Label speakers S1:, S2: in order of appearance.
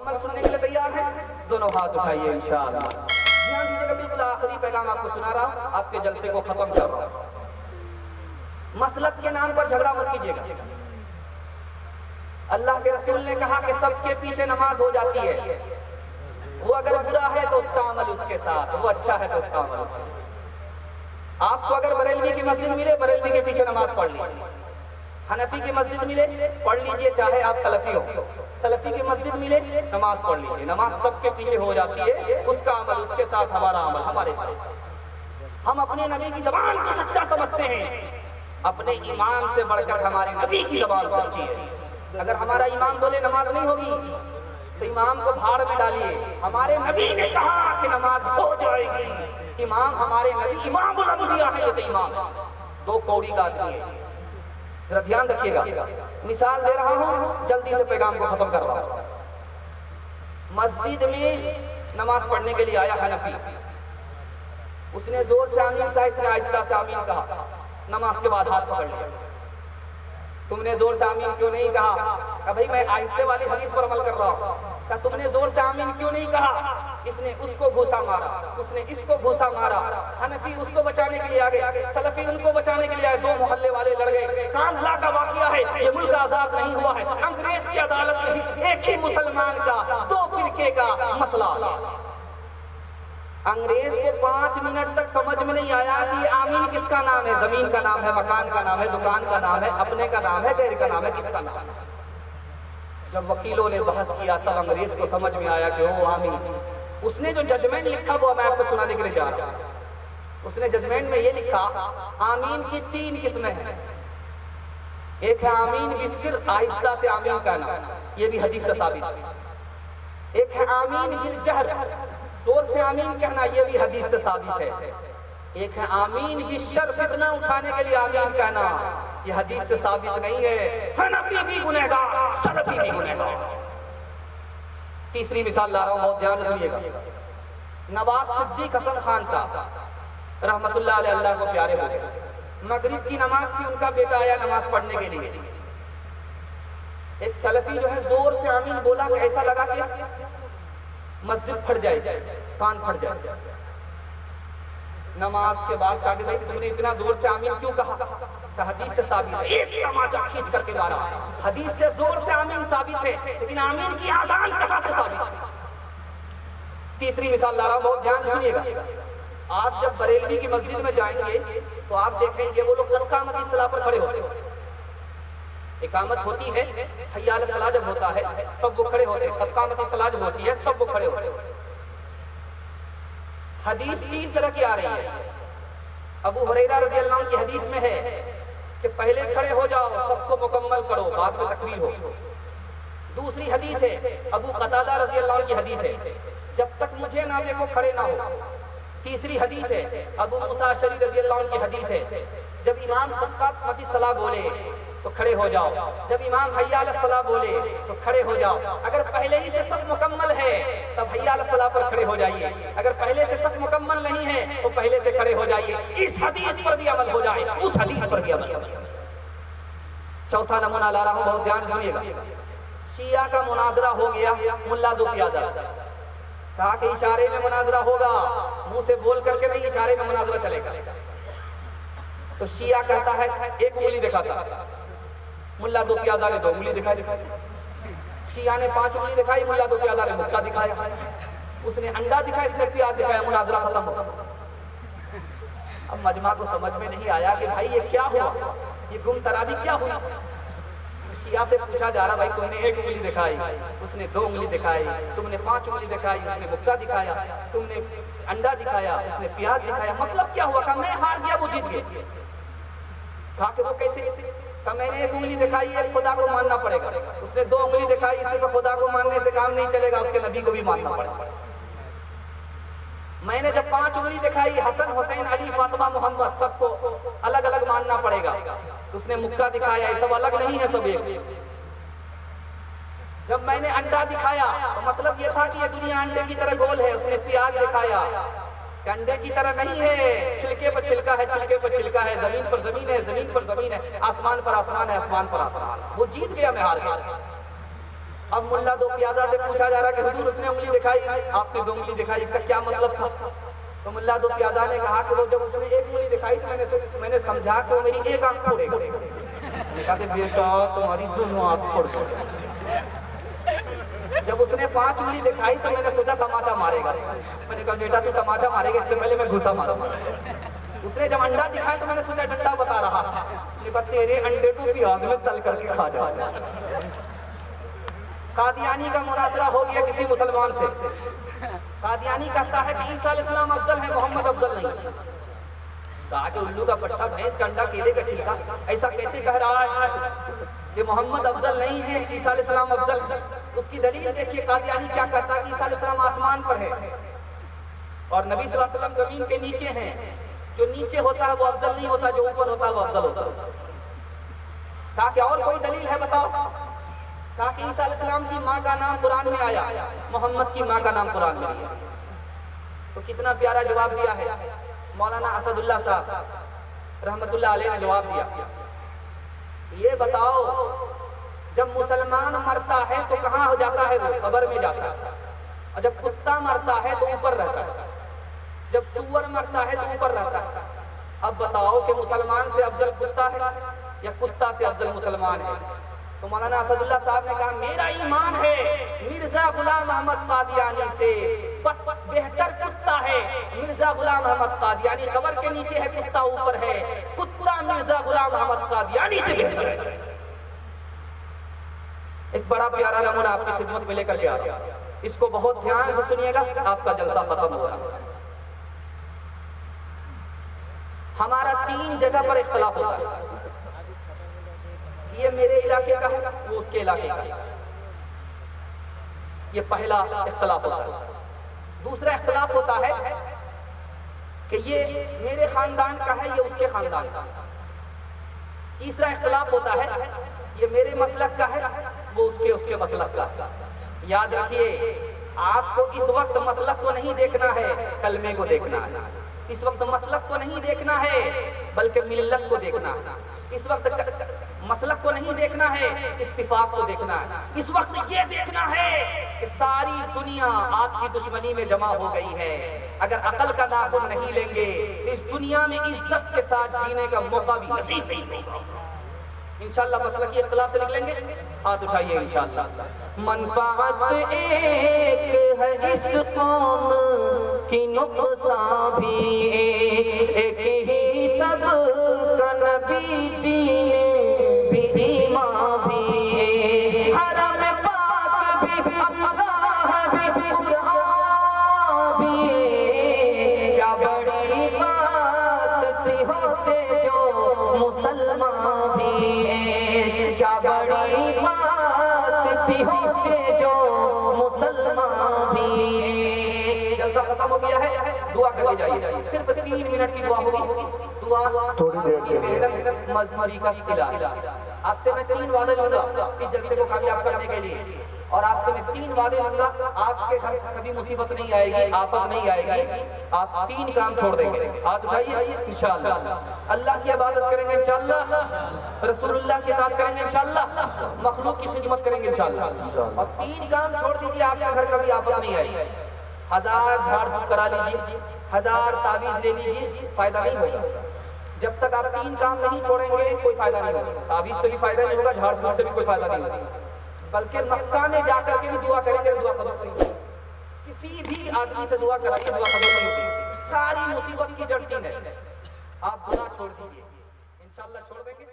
S1: मुकम्मल सुनने के लिए तैयार हैं? दोनों हाथ उठाइए इंशाअल्लाह। ध्यान दीजिएगा, बिल्कुल आखिरी पैगाम आपको सुना रहा हूँ, आपके जलसे को खत्म कर रहा हूँ। मसलक के नाम पर झगड़ा मत कीजिएगा। अल्लाह के रसूल ने कहा कि सबके पीछे नमाज हो जाती है। वो अगर बुरा है तो उसका अमल उसके साथ, वो अच्छा है तो उसका अमल उसके साथ। आपको अगर बरेलवी की मस्जिद मिले, बरेलवी के पीछे नमाज पढ़ लीजिए। हनफी की मस्जिद मिले, पढ़ लीजिए, चाहे आप सलफी हो। सलफी की मस्जिद मिले, नमाज पढ़ लीजिए। नमाज सबके पीछे हो जाती है, उसका अमल उसके साथ, हमारा अमल हमारे साथ। हम अपने नबी की ज़बान को सच्चा समझते हैं, अपने इमाम से बढ़कर हमारे नबी की ज़बान सच्ची है। अगर हमारा इमाम बोले नमाज नहीं होगी तो इमाम को भाड़ में डालिए। हमारे नबी ने कहा कि नमाज हो जाएगी। इमाम हमारे नबी इमामुल अंबिया है, ये तो इमाम दो कौड़ी का आदमी है। जरा ध्यान रखिएगा, मिसाल दे रहा हूँ, जल्दी से पैगाम को खत्म कर रहा हूँ। मस्जिद में नमाज पढ़ने के लिए आया हनफी, उसने जोर से आमीन कहा, इसने आहिस्ता से आमीन कहा। नमाज के बाद हाथ पकड़ लिया। तुमने जोर से आमीन क्यों नहीं कहा? भाई मैं आहिस्ते वाली हदीस पर अमल कर रहा हूँ। क्या तुमने जोर से आमीन क्यों नहीं कहा? इसने उसको घूसा मारा, उसने इसको घूसा मारा। हनफी उसको बचाने के लिए आ गए, सलफी उनको बचाने के लिए आए। दो मोहल्ले वाले लड़ गए। कांधला का वाकया है, ये मुल्क आजाद नहीं हुआ है, अंग्रेज की अदालत नहीं, एक ही मुसलमान का दो फिरके का मसला। अंग्रेज को 5 मिनट तक समझ में नहीं आया कि ये आमीन किसका नाम है। जमीन का नाम है, मकान का नाम है, दुकान का नाम है, अपने का नाम है, गैर का नाम है, किसका नाम है। जब वकीलों ने बहस किया तब अंग्रेज को समझ में आया कि वो आमीन। उसने जो जजमेंट लिखा वो मैं आपको सुनाने के लिए जा रहा हूं। उसने जजमेंट में ये लिखा, आमीन की 3 किस्में हैं। एक है आमीन बिस्सिर, आहिस्ता से आमीन कहना, ये भी हदीस से साबित है। एक है आमीन बिलजहर, जोर से आमीन कहना, ये भी हदीस से साबित है। एक है आमीन बिशर, फितना उठाने के लिए आमीन कहना, ये हदीस से साबित नहीं है। हनफी भी गुनहगार, सलफी भी गुनहगार। तीसरी मिसाल ला रहा हूं, बहुत ध्यान से सुनिएगा। नवाब सिद्दीक हसन खान साहब रहमतुल्लाह अलैह, अल्लाह को प्यारे हो गए। मगरिब की नमाज थी, उनका बेटा आया नमाज पढ़ने के लिए। एक सलफी जो है जोर से आमीन बोला कि ऐसा लगा कि मस्जिद फट जाए, कान फट जाए। नमाज के बाद कहा कि भाई तुमने इतना जोर से आमीन क्यों कहा? तो हदीस से साबित है। एक तमाचा खींच करके मारा। हदीस से जोर से आमीन साबित है, लेकिन आमीन की आजान कहां से साबित है? तीसरी मिसाल ला रहा हूं, बहुत ध्यान से सुनिएगा। आप जब बरेलवी की मस्जिद में जाएंगे तो आप देखेंगे वो लोग इकामती सलाह पर खड़े होते हैं। इकामत होती है, हय्या अला सलाह जब होता है तब वो खड़े होते हैं। इकामती सलाह जब होती है तब वो खड़े होते हैं। हदीस 3 तरह की आ रही है। अबू हुरैरा रज़ी अल्लाह अन्हु की हदीस में है कि पहले खड़े हो जाओ, सबको मुकम्मल करो, बाद में तकबीर हो। दूसरी हदीस है अबू कतादा रज़ी अल्लाह अन्हु की हदीस है, जब तक मुझे ना देखो खड़े ना हो। तीसरी हदीस है अबू मूसा अशअरी रज़ी अल्लाह अन्हु की हदीस है, जब इमाम इकामती सलाह बोले तो खड़े हो जाओ, जब इमाम हय्या अला सलाह बोले तो खड़े हो जाओ। अगर पहले ही से सब मुकम्मल है तब हय्या अला सलाह पर खड़े हो जाइए, अगर पहले से सब मुकम्मल नहीं है तो पहले से खड़े हो जाइए। इस हदीस पर भी अमल हो जाए, उस हदीस पर भी अमल हो जाए। चौथा नमूना ला रहा हूं, बहुत ध्यान से सुनिएगा। शिया का मुनाजरा हो गया मुल्ला दो प्याजा, कहा कि इशारे में मुनाजरा होगा, मुंह से बोल करके नहीं, इशारे में मुनाजरा चलेगा। तो शिया कहता है एक उंगली दिखाता, मुल्ला दो प्याजा ने 2 उंगली दिखाई। शिया ने 5 उंगली दिखाई, मुल्ला दो प्याजा ने मुक्का दिखाया। उसने अंडा दिखाया, इसने प्याज दिखाया, मुनाजरा खत्म हो। अब मजमा को समझ में नहीं आया कि भाई ये क्या हुआ, ये गुम तराबी क्या हुई। शिया से पूछा जा रहा, भाई तुमने 1 उंगली दिखाई, उसने 2 उंगली दिखाई, तुमने 5 उंगली दिखाई, उसने मुक्का दिखाया, तुमने अंडा दिखाया, उसने प्याज दिखाया, मतलब क्या हुआ? कहा मैं हार गया, वो जीत गया। कहा कि वो कैसे? कहा मैंने 1 उंगली दिखाई है, खुदा को मानना पड़ेगा। उसने 2 उंगली दिखाई, सिर्फ खुदा को मानने से काम नहीं चलेगा, उसके नबी को भी मानना पड़ेगा। मैंने जब 5 उंगली दिखाई, हसन हुसैन अली फातिमा मोहम्मद सबको अलग अलग मानना पड़ेगा। उसने मुक्का दिखाया, ये सब अलग नहीं है, सब एक। जब मैंने अंडा दिखाया तो मतलब ये था कि ये दुनिया अंडे की तरह गोल है। उसने प्याज दिखाया, अंडे की तरह नहीं है, छिलके पर छिलका है, छिलके पर छिलका है, जमीन पर जमीन है, जमीन पर जमीन है, आसमान पर आसमान है, आसमान पर आसमान। वो जीत गया, मैं हार गया। अब मुल्ला दो प्याजा से पूछा जा रहा कि हुजूर उसने उंगली दिखाई, आपने 2 उंगली दिखाई, इसका क्या मतलब था? तो मुल्ला दो प्याजा ने कहा कि वो जब उसने 1 उंगली दिखाई तो मैंने समझा कि वो मेरी 1 आंख फोड़ेगा। कहा कि बेटा तुम्हारी दोनों आंख फोड़ दो। जब उसने 5 उंगली दिखाई तो मैंने सोचा तमाचा मारेगा। मैंने कहा बेटा तू तमाचा मारेगा, इससे पहले मैं घुसा मारूंगा। उसने जब अंडा दिखाया तो मैंने सोचा डंडा बता रहा है, तेरे अंडे को प्याज में तल करके खा जाओ। कादियानी का मुनाजरा हो गया किसी मुसलमान से। कादियानी कहता है कि ईसा अलैहिस्सलाम अफजल है, मोहम्मद अफजल नहीं। कहा कि उल्लू का पट्टा, भैंस का अंडा, केले का छिलका, ऐसा कैसे कह रहा है कि मोहम्मद अफजल नहीं है, ईसा अलैहिस्सलाम अफजल है? उसकी दलील देखिए, कादियानी क्या कहता है कि ईसा अलैहिस्सलाम आसमान पर है और नबी सल्लल्लाहु अलैहि वसल्लम जमीन के नीचे हैं। जो नीचे होता है वो अफजल नहीं होता, जो ऊपर होता है वो अफजल होता है। कहा कि और कोई दलील है बताओ? कहा कि ईसा अलैहिस्सलाम की माँ का नाम कुरान में आया, मोहम्मद की माँ का नाम कुरान में आया। तो कितना प्यारा जवाब दिया है मौलाना असदुल्लाह साहब रहमतुल्लाह अलैह ने जवाब दिया। ये बताओ, जब मुसलमान मरता है तो कहाँ हो जाता है? वो कब्र में जाता है। और जब कुत्ता मरता है तो ऊपर रहता है, जब सूअर मरता है तो ऊपर रहता है। अब बताओ कि मुसलमान से अफजल कुत्ता है या कुत्ता से अफजल मुसलमान है? तो मौलाना असदुल्लाह साहब ने कहा मेरा ईमान है मिर्जा गुलाम अहमद कादियानी से बेहतर कुत्ता है मिर्जा गुलाम अहमद कादियानी। कब्र के नीचे है, कुत्ता ऊपर है, कुत्ता मिर्जा गुलाम अहमद कादियानी से बेहतर है। एक बड़ा प्यारा नमूना आपकी खिदमत में लेकर के आ रहा हूं, इसको बहुत ध्यान से सुनिएगा, आपका जलसा खत्म हो रहा है। हमारा 3 जगह पर इख्तिलाफ होता है। ये मेरे इलाके का है, वो उसके इलाके का है। ये पहला इख्तिलाफ होता है। दूसरा इख्तिलाफ होता है कि ये मेरे खानदान का है, ये उसके खानदान का। तीसरा इख्तिलाफ होता है ये मेरे मसलक का है, वो उसके मसलक का। याद रखिए, आपको इस वक्त मसलक को नहीं देखना है, कलमे को देखना है। इस वक्त मसलक को नहीं देखना है बल्कि मिल्लत को देखना है। इस वक्त मसलक को नहीं देखना है, इत्तिफाक को देखना है। इस वक्त ये देखना है कि सारी दुनिया आपकी दुश्मनी में जमा हो गई है। अगर अकल का नाखून नहीं लेंगे तो इस दुनिया में इज्जत के साथ जीने का मौका भी नसीब नहीं होगा। इंशाअल्लाह मसलक की इख्तिलाफ से निकलेंगे, हाथ उठाइए इंशाअल्लाह। मनफाअत एक है इस कौम की, नुक़सान भी एक ही, सब का नबी दीन भी ईमान भी, हरम पाक भी, अल्लाह भी, कुरान भी। क्या बड़ी बात थी होते जो मुसलमान भी, क्या बड़ी बात थी होते जो मुसलमान भी। जलसा खत्म हो गया है, दुआ करके जाइए। सिर्फ 3 मिनट की दुआ होगी। दुआ थोड़ी देर के लिए मजमरी का सिला। आपसे मैं 3 वादे लूंगा इस जलसे को कामयाब करने के लिए, और आपसे मैं 3 वादे लूंगा, आपके घर से कभी मुसीबत नहीं आएगी, आफत नहीं आएगी। आप 3 काम छोड़ देंगे। हाथ उठाइए इंशाअल्लाह। अल्लाह की इबादत करेंगे इंशाअल्लाह, रसूलुल्लाह की इताअत करेंगे इंशाअल्लाह, मखलूक की खिदमत करेंगे इंशाअल्लाह। और 3 काम छोड़ दीजिए, आपके घर कभी आफत नहीं आएगी। 1000 झाड़ फूक करा लीजिए, 1000 तावीज ले लीजिए, फायदा नहीं होगा। जब तक आप 3 काम नहीं छोड़ेंगे कोई फायदा नहीं होगा। तावीज से भी फायदा नहीं होगा, झाड़ फूक से भी कोई फायदा नहीं होगा। बल्कि मक्का में जाकर के भी दुआ करेंगे, दुआ कबूल नहीं होगी। किसी भी आदमी से दुआ कराइए, दुआ कबूल नहीं होगी। सारी मुसीबत की जड़ 3 है। आप गुनाह छोड़ दीजिए, इंशाअल्लाह छोड़ देंगे।